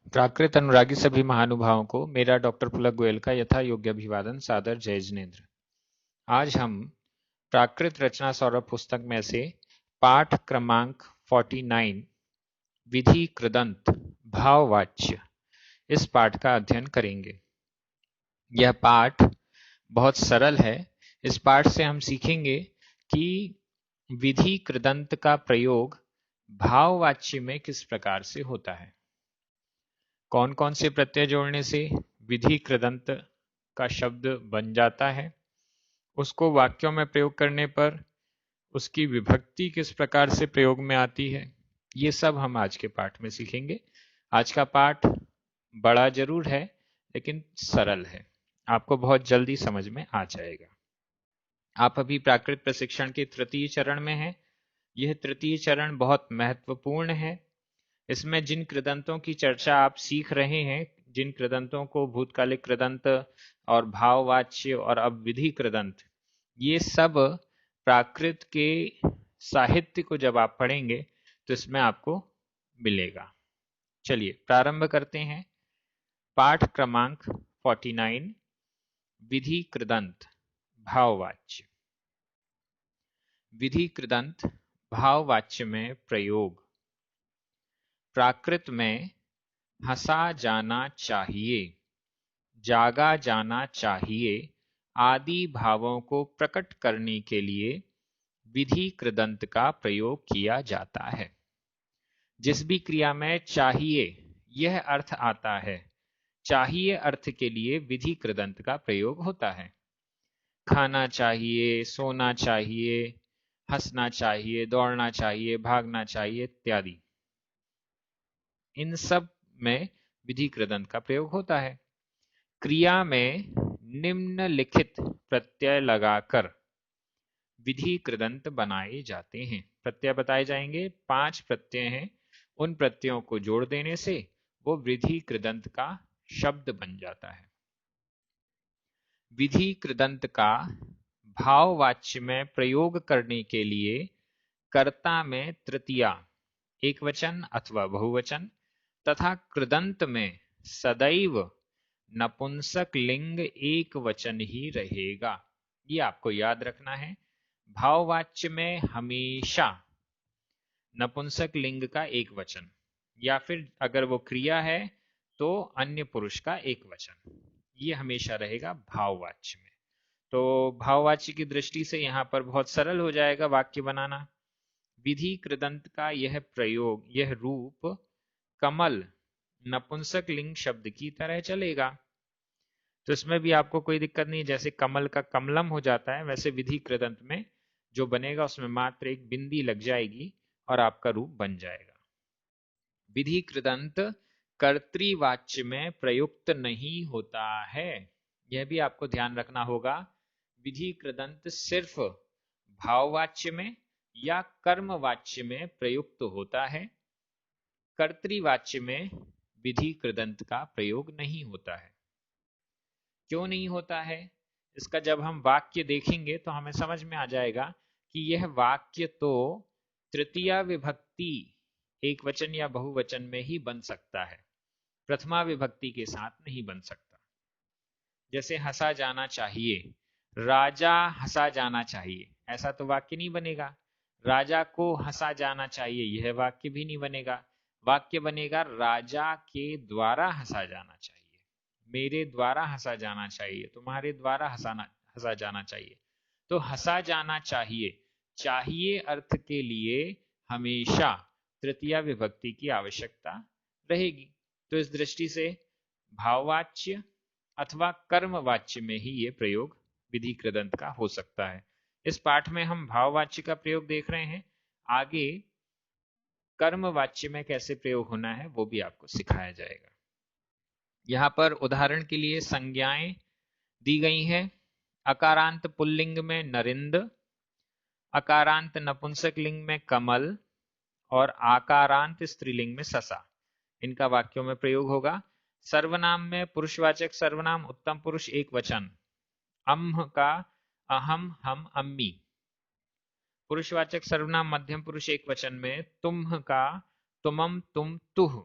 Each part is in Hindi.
प्राकृत अनुरागी सभी महानुभावों को मेरा डॉक्टर पुलक गोयल का यथा योग्य अभिवादन, सादर जय जिनेन्द्र। आज हम प्राकृत रचना सौरभ पुस्तक में से पाठ क्रमांक 49 विधि कृदंत भाववाच्य इस पाठ का अध्ययन करेंगे। यह पाठ बहुत सरल है। इस पाठ से हम सीखेंगे कि विधि कृदंत का प्रयोग भाववाच्य में किस प्रकार से होता है, कौन कौन से प्रत्यय जोड़ने से विधि कृदंत का शब्द बन जाता है, उसको वाक्यों में प्रयोग करने पर उसकी विभक्ति किस प्रकार से प्रयोग में आती है, ये सब हम आज के पाठ में सीखेंगे। आज का पाठ बड़ा जरूर है लेकिन सरल है, आपको बहुत जल्दी समझ में आ जाएगा। आप अभी प्राकृत प्रशिक्षण के तृतीय चरण में हैं। यह तृतीय चरण बहुत महत्वपूर्ण है। इसमें जिन कृदंतों की चर्चा आप सीख रहे हैं, जिन कृदंतों को भूतकालिक कृदंत और भाववाच्य और अब विधि कृदंत, ये सब प्राकृत के साहित्य को जब आप पढ़ेंगे तो इसमें आपको मिलेगा। चलिए प्रारंभ करते हैं। पाठ क्रमांक 49 विधि कृदंत भाववाच्य। विधि कृदंत भाववाच्य में प्रयोग। प्राकृत में हंसा जाना चाहिए, जागा जाना चाहिए आदि भावों को प्रकट करने के लिए विधि कृदंत का प्रयोग किया जाता है। जिस भी क्रिया में चाहिए यह अर्थ आता है, चाहिए अर्थ के लिए विधि कृदंत का प्रयोग होता है। खाना चाहिए, सोना चाहिए, हंसना चाहिए, दौड़ना चाहिए, भागना चाहिए इत्यादि, इन सब में विधि कृदंत का प्रयोग होता है। क्रिया में निम्नलिखित प्रत्यय लगाकर विधि कृदंत बनाए जाते हैं। प्रत्यय बताए जाएंगे, 5 प्रत्यय हैं। उन प्रत्ययों को जोड़ देने से वो विधि कृदंत का शब्द बन जाता है। विधि कृदंत का भाववाच्य में प्रयोग करने के लिए कर्ता में तृतीया, एक वचन अथवा बहुवचन, तथा कृदंत में सदैव नपुंसक लिंग एक वचन ही रहेगा। ये आपको याद रखना है। भाववाच्य में हमेशा नपुंसक लिंग का एक वचन, या फिर अगर वो क्रिया है तो अन्य पुरुष का एक वचन, ये हमेशा रहेगा भाववाच्य में। तो भाववाच्य की दृष्टि से यहां पर बहुत सरल हो जाएगा वाक्य बनाना। विधि कृदंत का यह प्रयोग, यह रूप कमल नपुंसक लिंग शब्द की तरह चलेगा। तो इसमें भी आपको कोई दिक्कत नहीं, जैसे कमल का कमलम हो जाता है, वैसे विधि कृदंत में जो बनेगा उसमें मात्र एक बिंदी लग जाएगी और आपका रूप बन जाएगा। विधि कृदंत कर्तृवाच्य में प्रयुक्त नहीं होता है, यह भी आपको ध्यान रखना होगा। विधि कृदंत सिर्फ भाववाच्य में या कर्मवाच्य में प्रयुक्त होता है। कर्तृवाच्य में विधि कृदंत का प्रयोग नहीं होता है। क्यों नहीं होता है, इसका जब हम वाक्य देखेंगे तो हमें समझ में आ जाएगा कि यह वाक्य तो तृतीया विभक्ति एक वचन या बहुवचन में ही बन सकता है, प्रथमा विभक्ति के साथ नहीं बन सकता। जैसे हंसा जाना चाहिए, राजा हंसा जाना चाहिए, ऐसा तो वाक्य नहीं बनेगा। राजा को हंसा जाना चाहिए, यह वाक्य भी नहीं बनेगा। वाक्य बनेगा राजा के द्वारा हंसा जाना चाहिए, मेरे द्वारा हंसा जाना चाहिए, तुम्हारे द्वारा हंसा जाना चाहिए। तो हंसा जाना चाहिए, चाहिए अर्थ के लिए हमेशा तृतीया विभक्ति की आवश्यकता रहेगी। तो इस दृष्टि से भाववाच्य अथवा कर्मवाच्य में ही ये प्रयोग विधि कृदंत का हो सकता है। इस पाठ में हम भाववाच्य का प्रयोग देख रहे हैं, आगे कर्मवाच्य में कैसे प्रयोग होना है वो भी आपको सिखाया जाएगा। यहां पर उदाहरण के लिए संज्ञाएं दी गई हैं। अकारांत पुल्लिंग में नरिंद, अकारांत नपुंसक लिंग में कमल और आकारांत स्त्रीलिंग में ससा, इनका वाक्यों में प्रयोग होगा। सर्वनाम में पुरुषवाचक सर्वनाम उत्तम पुरुष एक वचन, अम्ह का अहम हम अम्मी। पुरुषवाचक सर्वनाम मध्यम पुरुष एक वचन में तुम्ह का तुमम तुम तुह।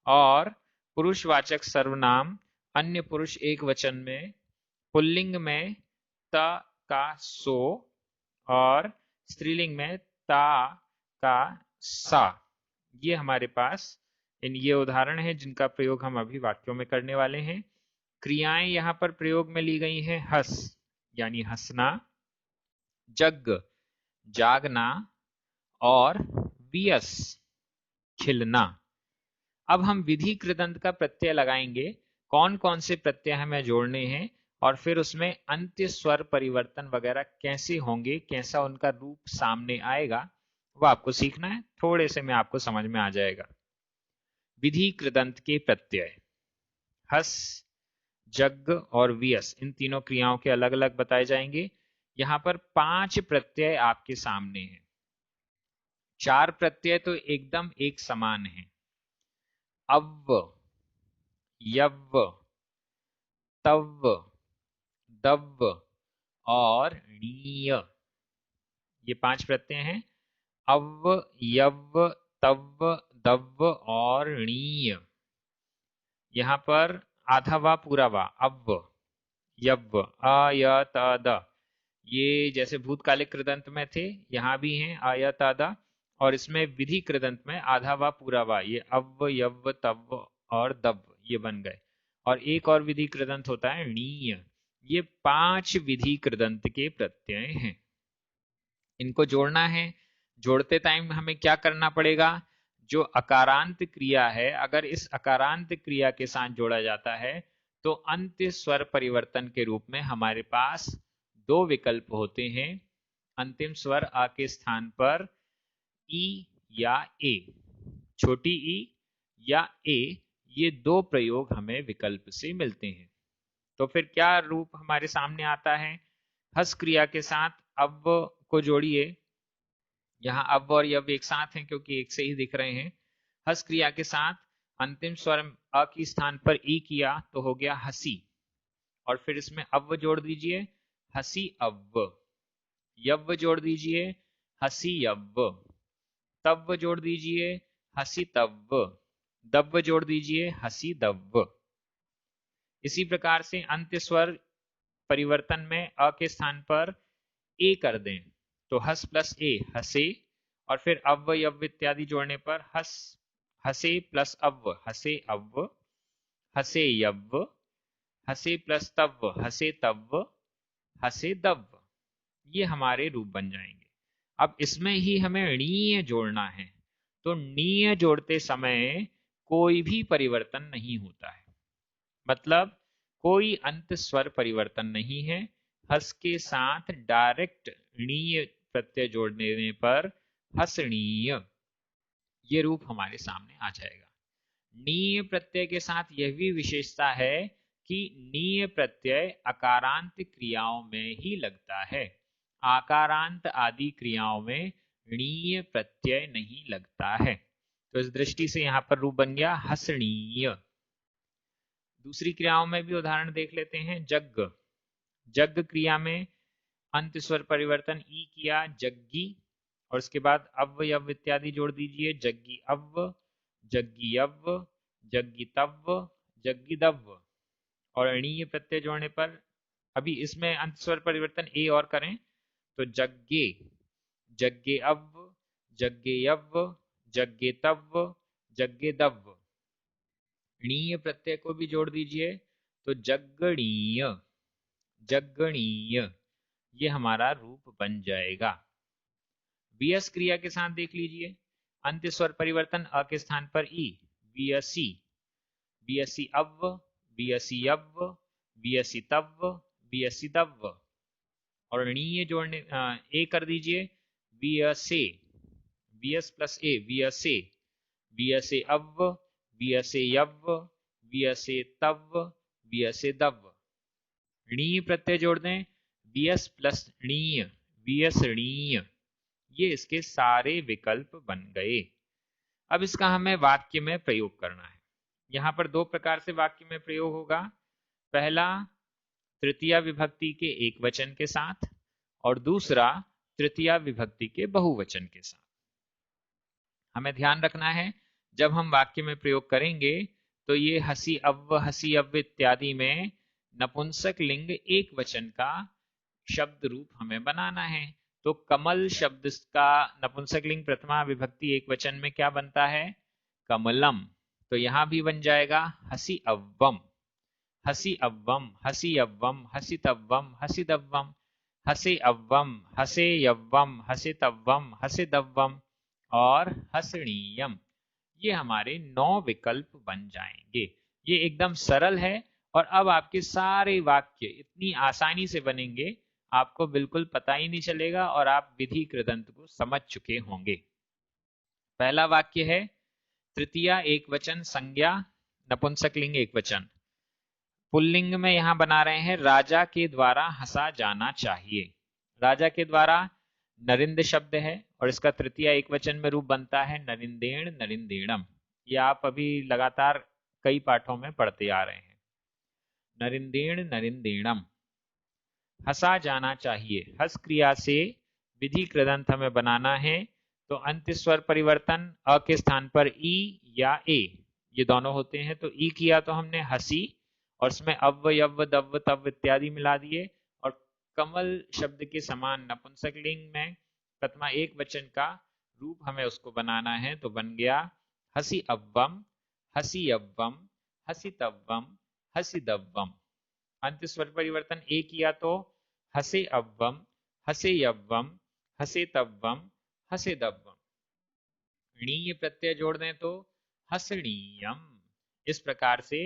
और पुरुषवाचक सर्वनाम अन्य पुरुष एक वचन में पुल्लिंग में त का सो और स्त्रीलिंग में ता का सा। ये हमारे पास ये उदाहरण है जिनका प्रयोग हम अभी वाक्यों में करने वाले हैं। क्रियाएं यहां पर प्रयोग में ली गई हैं। हंस यानी हंसना, जग जागना और वियस खिलना। अब हम विधि कृदंत का प्रत्यय लगाएंगे। कौन कौन से प्रत्यय हमें जोड़ने हैं और फिर उसमें अंत्य स्वर परिवर्तन वगैरह कैसे होंगे, कैसा उनका रूप सामने आएगा, वो आपको सीखना है। थोड़े से में आपको समझ में आ जाएगा। विधि कृदंत के प्रत्यय हस, जग और वियस, इन तीनों क्रियाओं के अलग अलग बताए जाएंगे। यहां पर 5 प्रत्यय आपके सामने हैं। 4 प्रत्यय तो एकदम एक समान है। अव्व, यव्व, तव्व, दव्व और णीय, ये 5 प्रत्यय हैं। अव्व, यव्व, तव्व, दव्व और णीय। यहां पर आधा वा पूरा वा, अव्व, यव्व, अ य त द, ये जैसे भूतकालिक कृदंत में थे यहां भी हैं अ य त द, और इसमें विधि कृदंत में आधा वा पूरा वा, ये अव्व, यव्व, तव्व और दव्व, ये बन गए। और एक और विधि कृदंत होता है णीय। ये 5 विधि कृदंत के प्रत्यय हैं। इनको जोड़ना है। जोड़ते टाइम हमें क्या करना पड़ेगा? जो अकारांत क्रिया है, अगर इस अकारांत क्रिया के साथ जोड़ा जाता है तो अंत्य स्वर परिवर्तन के रूप में हमारे पास 2 विकल्प होते हैं। अंतिम स्वर आ के स्थान पर ई या ए, छोटी ई या ए, ये 2 प्रयोग हमें विकल्प से मिलते हैं। तो फिर क्या रूप हमारे सामने आता है? हस क्रिया के साथ अव्व को जोड़िए। यहाँ अव्व और यव्व एक साथ हैं क्योंकि एक से ही दिख रहे हैं। हस क्रिया के साथ अंतिम स्वर अ की स्थान पर ई किया तो हो गया हसी, और फिर इसमें अव्व जोड़ दीजिए, हसी अव्व। यव्व जोड़ दीजिए, हसी यव्व। तव्व जोड़ दीजिए, हसी तव्व। दव्व जोड़ दीजिए, हसी दव्व। इसी प्रकार से अंत्य स्वर परिवर्तन में अ के स्थान पर ए कर दें तो हस प्लस ए हसे, और फिर अव्व यव्व इत्यादि जोड़ने पर हस, हसे प्लस अव्व हसे अव्व, हसे यव्व, हसे प्लस तव्व हसे तव्व, हसे दव्व। ये हमारे रूप बन जाएंगे। अब इसमें ही हमें णीय जोड़ना है। तो णीय जोड़ते समय कोई भी परिवर्तन नहीं होता है, मतलब कोई अंत स्वर परिवर्तन नहीं है। हस के साथ डायरेक्ट णीय प्रत्यय जोड़ने पर हसणीय, ये रूप हमारे सामने आ जाएगा। णीय प्रत्यय के साथ यह भी विशेषता है कि णीय प्रत्यय अकारांत क्रियाओं में ही लगता है। आकारांत आदि क्रियाओं में णीय प्रत्यय नहीं लगता है। तो इस दृष्टि से यहां पर रूप बन गया हसणीय। दूसरी क्रियाओं में भी उदाहरण देख लेते हैं। जग, जग क्रिया में अंत स्वर परिवर्तन ई किया, जग्गी, और उसके बाद अव्व यव्व इत्यादि जोड़ दीजिए, जग्गी अव्व, जग्गी यव्व, जग्गी तव्व, जग्गी दव्व, और णीय प्रत्यय जोड़ने पर अभी इसमें अंत स्वर परिवर्तन ए और करें तो जग्गे, जग्गे अव्व, जग्गे यव्व, जग्गे तव्व, जग्गे दव्व। णीय प्रत्यय को भी जोड़ दीजिए तो जग्गणीय, जग्गणीय, ये हमारा रूप बन जाएगा। वियस क्रिया के साथ देख लीजिए। अंत्य स्वर परिवर्तन अ के स्थान पर ई, वियसी, वियसी अव्व, वियसी यव्व, वियसी तव्व, वियसी दव्व, और णीय जोड़ने ए कर दीजिए, वियसे, वियस प्लस ए वियसे, वियसे अव्व, वियसे यव्व, वियसे तव्व, वियसे दव्व। णीय प्रत्यय जोड़ दें, वियस प्लस णीय, वियसणीय, ये इसके सारे विकल्प बन गए। अब इसका हमें वाक्य में प्रयोग करना है। यहां पर 2 प्रकार से वाक्य में प्रयोग होगा। पहला तृतीया विभक्ति के एक वचन के साथ, और दूसरा तृतीया विभक्ति के बहुवचन के साथ। हमें ध्यान रखना है जब हम वाक्य में प्रयोग करेंगे तो ये हसी अव्व इत्यादि में नपुंसक लिंग एक वचन का शब्द रूप हमें बनाना है। तो कमल शब्द का नपुंसक लिंग प्रथमा विभक्ति एक वचन में क्या बनता है? कमलम। तो यहां भी बन जाएगा हसी अव्वम, हसी अव्वम, हसी अव्वम, हसितव्वम, हसिदव्वम, हसे अव्वम, हसे यव्वम, हसितव्वम, हसिदव्वम और हसणीयम। ये हमारे 9 विकल्प बन जाएंगे। ये एकदम सरल है और अब आपके सारे वाक्य इतनी आसानी से बनेंगे, आपको बिल्कुल पता ही नहीं चलेगा और आप विधि कृदंत को समझ चुके होंगे। पहला वाक्य है तृतीया एक वचन संज्ञा नपुंसक लिंग एक वचन। पुल्लिंग में यहां बना रहे हैं राजा के द्वारा हंसा जाना चाहिए। राजा के द्वारा नरिंद शब्द है और इसका तृतीय एक वचन में रूप बनता है नरिंदेण नरिंदेणम। ये आप अभी लगातार कई पाठों में पढ़ते आ रहे हैं। नरिंदेण नरिंदेणम, हंसा जाना चाहिए। हस क्रिया से विधि कृदंत हमें बनाना है तो अंत्य स्वर परिवर्तन अ के स्थान पर ई या ए, ये दोनों होते हैं। तो ई किया तो हमने हसी और इसमें अव्व यव्व दव्व तव्व इत्यादि मिला दिए और कमल शब्द के समान नपुंसक लिंग में प्रथमा एक वचन का रूप हमें उसको बनाना है। तो बन गया हसी अव्वम, हसी यव्वम, हसितव्वम, हसिदव्वम। अंत्य स्वर परिवर्तन ए किया तो हसे अव्वम, हसे यव्वम, हसे तव्वम, हसे दव्वम। णीय प्रत्यय जोड़ दें तो हसणीयम। इस प्रकार से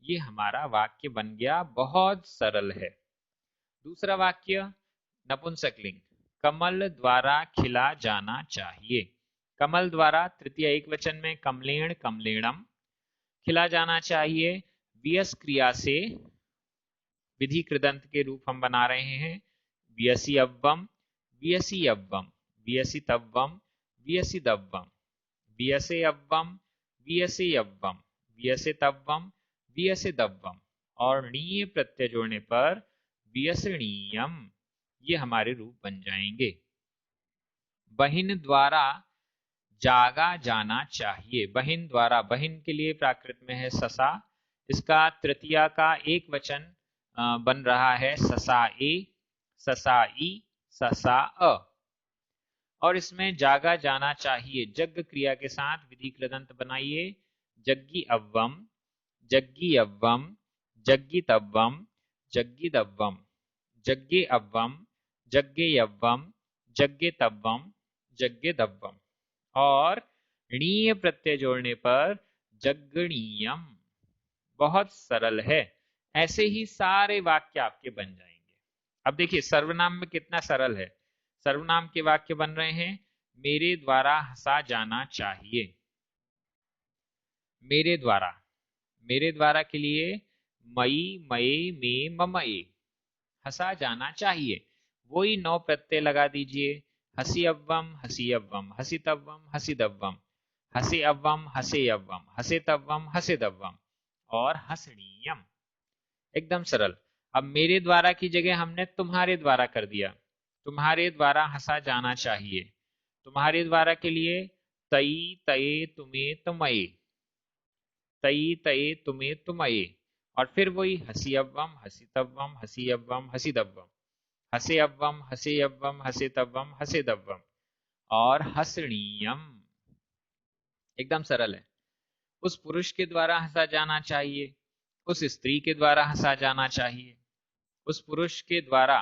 ये हमारा वाक्य बन गया, बहुत सरल है। दूसरा वाक्य नपुंसक लिंग कमल द्वारा खिला जाना चाहिए। कमल द्वारा तृतीय एक वचन में कमलेण कमलेणम, खिला जाना चाहिए। वियस क्रिया से विधि कृदंत के रूप हम बना रहे हैं वियसी अव्वम, वियसी अव्वम, वियसी तव्वम, वियसी दव्वम, वियसे अव्वम, वियसे अव्वम, वियसे तव्वम, वियसे दव्वम और णीय प्रत्यय जोड़ने पर वियसणीयम। ये हमारे रूप बन जाएंगे। बहिन द्वारा जागा जाना चाहिए। बहिन द्वारा, बहिन के लिए प्राकृत में है ससा, इसका तृतीया का एक वचन बन रहा है ससाए, ससाई, ससाअ और इसमें जागा जाना चाहिए जग क्रिया के साथ विधि कृदंत बनाइए। जग्गी अव्वम, जग्गी अव्वम, जग्गी तव्वम, जग्गी दव्वम, जग्गे अव्वम, जग्गे यव्वम, जग्गे तव्वम, जग्गे दव्वम और णीय प्रत्यय जोड़ने पर जग्गणीयम। बहुत सरल है। ऐसे ही सारे वाक्य आपके बन जाएंगे। अब देखिए सर्वनाम में कितना सरल है। सर्वनाम के वाक्य बन रहे हैं मेरे द्वारा हंसा जाना चाहिए। मेरे द्वारा, मेरे द्वारा के लिए मई, मये, मे, ममये, हंसा जाना चाहिए। वही 9 प्रत्यय लगा दीजिए। हसी अव्वम, हसी अव्वम, हसी तव्वम, हसी दव्वम, हसे अव्वम, हसे अव्वम, हसे तव्वम, हसे दव्वम और हसणीयम। एकदम सरल। अब मेरे द्वारा की जगह हमने तुम्हारे द्वारा कर दिया। तुम्हारे द्वारा हंसा जाना चाहिए। तुम्हारे द्वारा के लिए तई, तये, तुम्हें, तुमये, तई, तये, तुम्हें, तुमये और फिर वही हसी अव्वम, हसी तव्वम, हसी अव्वम, हसी दव्वम, हसे अव्वम, हसे अव्वम, हसे तव्वम, हसे दव्वम और हसणीयम। एकदम सरल है। उस पुरुष के द्वारा हंसा जाना चाहिए, उस स्त्री के द्वारा हंसा जाना चाहिए। उस पुरुष के द्वारा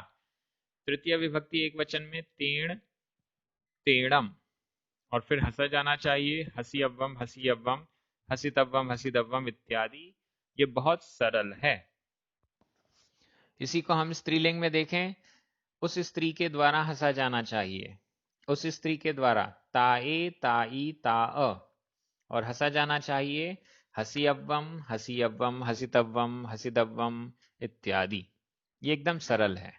तृतीय विभक्ति एक वचन में तेण, तेणम और फिर हंसा जाना चाहिए हसी अव्वम, हसी अव्वम, हसी तव्वम, हसी दव्वम इत्यादि। ये बहुत सरल है। इसी को हम स्त्रीलिंग में देखें, उस स्त्री के द्वारा हंसा जाना चाहिए। उस स्त्री के द्वारा ताए, ताई, ताअ और हंसा जाना चाहिए हसी अव्वम, हसी अव्वम, हसी तव्वम, हसी दव्वम इत्यादि। ये एकदम सरल है।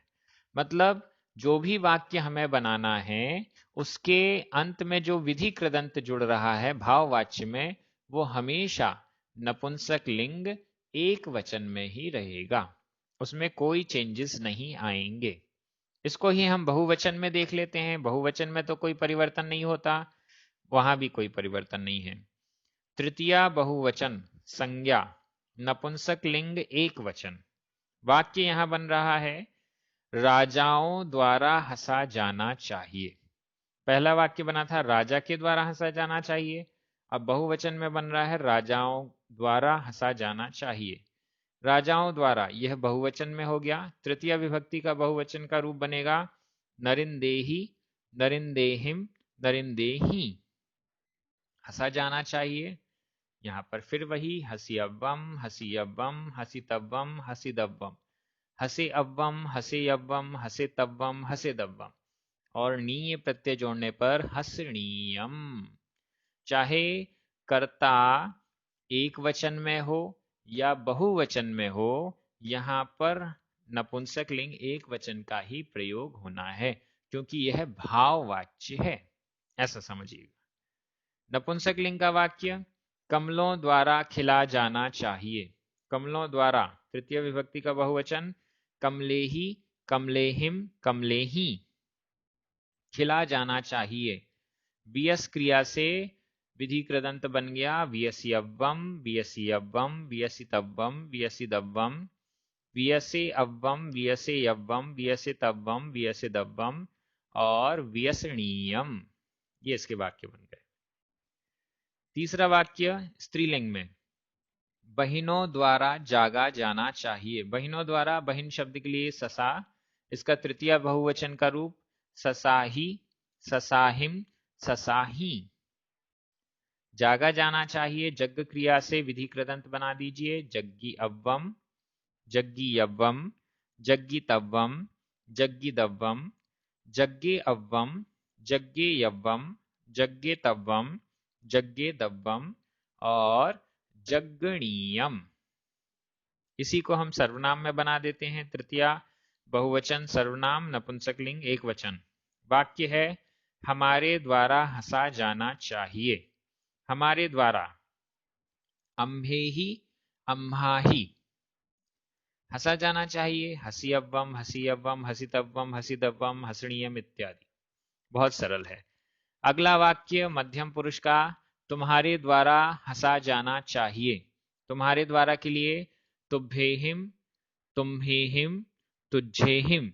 मतलब जो भी वाक्य हमें बनाना है उसके अंत में जो विधि कृदंत जुड़ रहा है भाववाच्य में, वो हमेशा नपुंसक लिंग एक वचन में ही रहेगा। उसमें कोई चेंजेस नहीं आएंगे। इसको ही हम बहुवचन में देख लेते हैं। बहुवचन में तो कोई परिवर्तन नहीं होता, वहां भी कोई परिवर्तन नहीं है। तृतीया बहुवचन संज्ञा नपुंसक लिंग एक वचन। वाक्य यहां बन रहा है राजाओं द्वारा हंसा जाना चाहिए। पहला वाक्य बना था राजा के द्वारा हंसा जाना चाहिए, अब बहुवचन में बन रहा है राजाओं द्वारा हंसा जाना चाहिए। राजाओं द्वारा यह बहुवचन में हो गया। तृतीय विभक्ति का बहुवचन का रूप बनेगा नरिंदेही, नरिंदेहिम, नरिंदेही। हंसा जाना चाहिए। यहां पर फिर वही हसीअव्वम, हसीअव्वम, हसीतव्वम, हसीदव्वम, हसे अव्वम, हसे अव्वम, हसे तव्वम, हसे दव्वम और नीय प्रत्यय जोड़ने पर हसणीयम। चाहे कर्ता एक वचन में हो या बहुवचन में हो, यहां पर नपुंसक लिंग एक वचन का ही प्रयोग होना है क्योंकि यह भाववाच्य है, ऐसा समझिएगा। नपुंसक लिंग का वाक्य कमलों द्वारा खिला जाना चाहिए। कमलों द्वारा तृतीय विभक्ति का बहुवचन कमलेही, कमलेहिम, कमलेही। खिला जाना चाहिए। वियस क्रिया से विधि कृदंत बन गया वियस्यव्वम, वियस्यव्वम, वियसितव्वम, वियसिदव्वम, वियसे अव्वम, वियसे यव्वम, वियसितव्वम, वियसिदव्वम और वियसणीयम। ये इसके वाक्य बन गए। तीसरा वाक्य स्त्रीलिंग में बहिनों द्वारा जागा जाना चाहिए। बहिनों द्वारा, बहिन शब्द के लिए ससा, इसका तृतीय बहुवचन का रूप ससाही, ससाहिम, ससाही। जागा जाना चाहिए। जग्ग क्रिया से विधि कृदंत बना दीजिए जग्गी अव्वम, जग्गी यव्वम, जग्गी तव्वम, जग्गी दव्वम, जग्गे अव्वम, जग्गे यव्वम, जग्गे तव्वम, जग्गे दव्वम और जग्गणीयम। इसी को हम सर्वनाम में बना देते हैं। तृतीया बहुवचन सर्वनाम नपुंसकलिंग एक वचन। वाक्य है हमारे द्वारा हंसा जाना चाहिए। हमारे द्वारा अम्भेहि, अम्हाहि। हंसा जाना चाहिए हसी अव्वम, हसी अव्वम, हसितव्वम, हसिदव्वम, हसणीयम इत्यादि। बहुत सरल है। अगला वाक्य मध्यम पुरुष का तुम्हारे द्वारा हंसा जाना चाहिए। तुम्हारे द्वारा के लिए तुभ्येहिम, तुम्हेहिम, तुझ्झेहिम।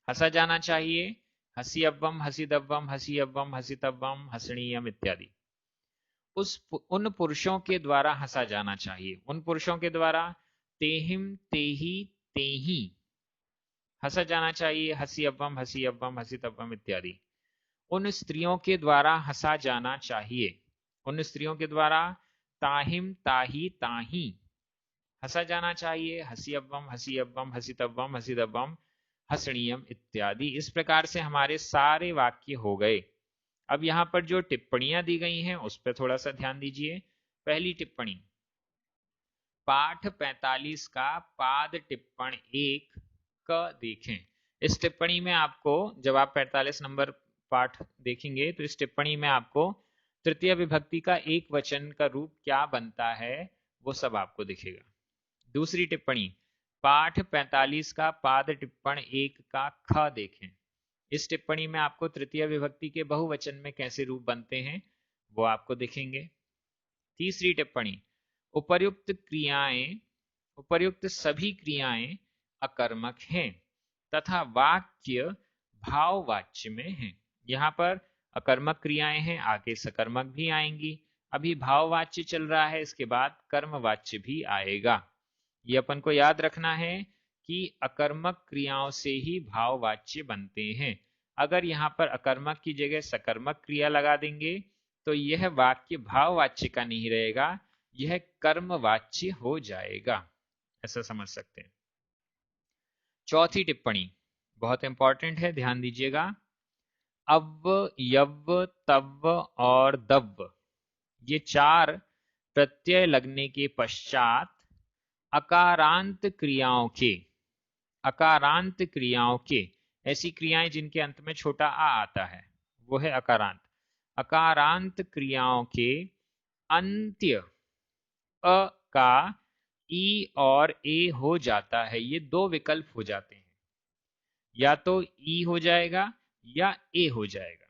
हंसा जाना चाहिए हसी अव्वम, हसीदव्वम, हसी अव्वम, हसितव्वम, हसणीयम इत्यादि। उन पुरुषों के द्वारा हंसा जाना चाहिए। उन पुरुषों के द्वारा तेहिम, तेही, तेही। हंसा जाना चाहिए हसी अव्वम, हसी अव्वम, हसितव्वम इत्यादि। उन स्त्रियों के द्वारा हंसा जाना चाहिए। उन स्त्रियों के द्वारा ताहिम, ताही, ताही। हंसा जाना चाहिए हसी अव्वम, हसी अव्वम, हसितव्वम, हसिदव्वम, हसणीयम इत्यादि। इस प्रकार से हमारे सारे वाक्य हो गए। अब यहां पर जो टिप्पणियां दी गई हैं उस पर थोड़ा सा ध्यान दीजिए। पहली टिप्पणी पाठ 45 का पाद टिप्पण 1 क देखें। इस टिप्पणी में आपको, जब आप 45 नंबर पाठ देखेंगे तो इस टिप्पणी में आपको तृतीय विभक्ति का एक वचन का रूप क्या बनता है वो सब आपको दिखेगा। दूसरी टिप्पणी पाठ 45 का पाद टिप्पण 1 का ख देखें। इस टिप्पणी में आपको तृतीय विभक्ति के बहुवचन में कैसे रूप बनते हैं वो आपको दिखेंगे। तीसरी टिप्पणी उपर्युक्त क्रियाएं, उपर्युक्त सभी क्रियाएं अकर्मक हैं तथा वाक्य भाववाच्य में हैं। यहां पर अकर्मक क्रियाएं हैं, आगे सकर्मक भी आएंगी। अभी भाववाच्य चल रहा है, इसके बाद कर्मवाच्य भी आएगा। ये अपन को याद रखना है कि अकर्मक क्रियाओं से ही भाववाच्य बनते हैं। अगर यहाँ पर अकर्मक की जगह सकर्मक क्रिया लगा देंगे तो यह वाक्य भाववाच्य का नहीं रहेगा, यह कर्मवाच्य हो जाएगा। ऐसा समझ सकते हैं। चौथी टिप्पणी बहुत इंपॉर्टेंट है, ध्यान दीजिएगा। अव्व, यव्व, तव्व और दव्व ये चार प्रत्यय लगने के पश्चात अकारांत क्रियाओं के, अकारांत क्रियाओं के, ऐसी क्रियाएं जिनके अंत में छोटा आ आता है वो है अकारांत। अकारांत क्रियाओं के अंत्य अ का ई और ए हो जाता है। ये दो विकल्प हो जाते हैं, या तो ई हो जाएगा या ए हो जाएगा।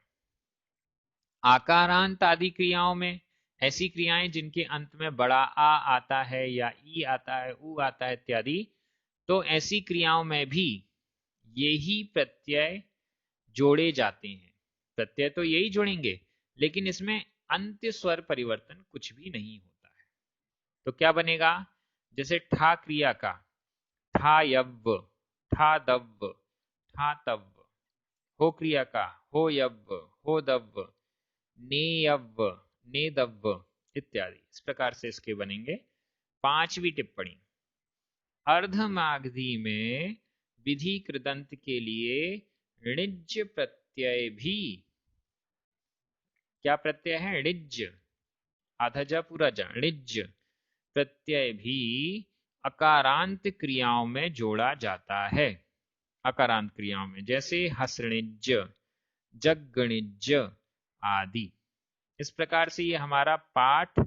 आकारांत आदि क्रियाओं में ऐसी क्रियाएं जिनके अंत में बड़ा आ आता है या ई आता है, उ आता है इत्यादि, तो ऐसी क्रियाओं में भी यही प्रत्यय जोड़े जाते हैं। प्रत्यय तो यही जोड़ेंगे, लेकिन इसमें अंत्य स्वर परिवर्तन कुछ भी नहीं होता है। तो क्या बनेगा, जैसे ठा क्रिया का ठा यव्व, ठा दव्व, ठा तव्व, हो क्रिया का हो यव्व, हो दव्व, ने यव्व, ने दव्व इत्यादि। इस प्रकार से इसके बनेंगे। पांचवी टिप्पणी, अर्धमागधी में विधि कृदंत के लिए णिज्ज प्रत्यय भी, क्या प्रत्यय है, णिज्ज, आधा जा पूरा जा, णिज्ज प्रत्यय भी अकारांत क्रियाओं में जोड़ा जाता है। अकारांत क्रियाओं में, जैसे हसणिज्ज, जगणिज्ज आदि। इस प्रकार से ये हमारा पाठ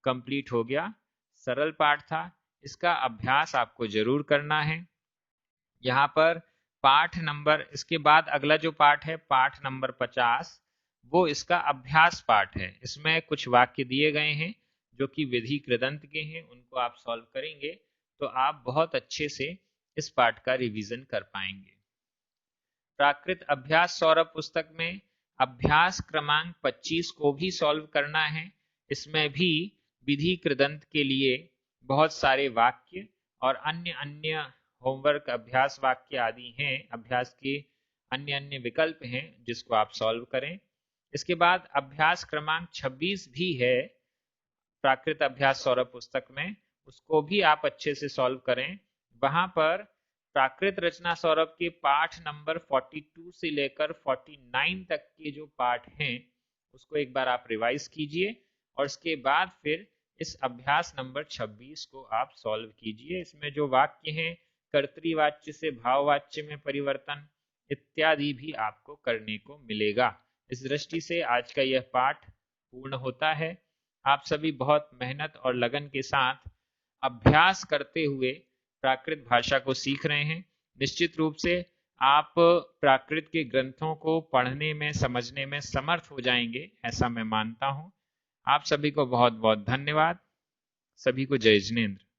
कंप्लीट हो गया। सरल पाठ था, इसका अभ्यास आपको जरूर करना है। यहाँ पर पाठ नंबर, इसके बाद अगला जो पाठ है पाठ नंबर 50, वो इसका अभ्यास पाठ है। इसमें कुछ वाक्य दिए गए हैं जो कि विधि कृदंत के हैं, उनको आप सॉल्व करेंगे तो आप बहुत अच्छे से इस पाठ का रिवीजन कर पाएंगे। प्राकृत अभ्यास सौरभ पुस्तक में अभ्यास क्रमांक 25 को भी सॉल्व करना है। इसमें भी विधि कृदंत के लिए बहुत सारे वाक्य और अन्य अन्य होमवर्क अभ्यास वाक्य आदि हैं, अभ्यास के अन्य अन्य विकल्प हैं जिसको आप सॉल्व करें। इसके बाद अभ्यास क्रमांक 26 भी है प्राकृत अभ्यास सौरभ पुस्तक में, उसको भी आप अच्छे से सॉल्व करें। वहां पर प्राकृत रचना सौरभ के पाठ नंबर 42 से लेकर 49 तक के जो पाठ हैं उसको एक बार आप रिवाइज कीजिए और इसके बाद फिर इस अभ्यास नंबर 26 को आप सॉल्व कीजिए। इसमें जो वाक्य हैं कर्तृवाच्य से भाववाच्य में परिवर्तन इत्यादि भी आपको करने को मिलेगा। इस दृष्टि से आज का यह पाठ पूर्ण होता है। आप सभी बहुत मेहनत और लगन के साथ अभ्यास करते हुए प्राकृत भाषा को सीख रहे हैं। निश्चित रूप से आप प्राकृत के ग्रंथों को पढ़ने में, समझने में समर्थ हो जाएंगे, ऐसा मैं मानता हूं। आप सभी को बहुत बहुत धन्यवाद। सभी को जय जिनेंद्र।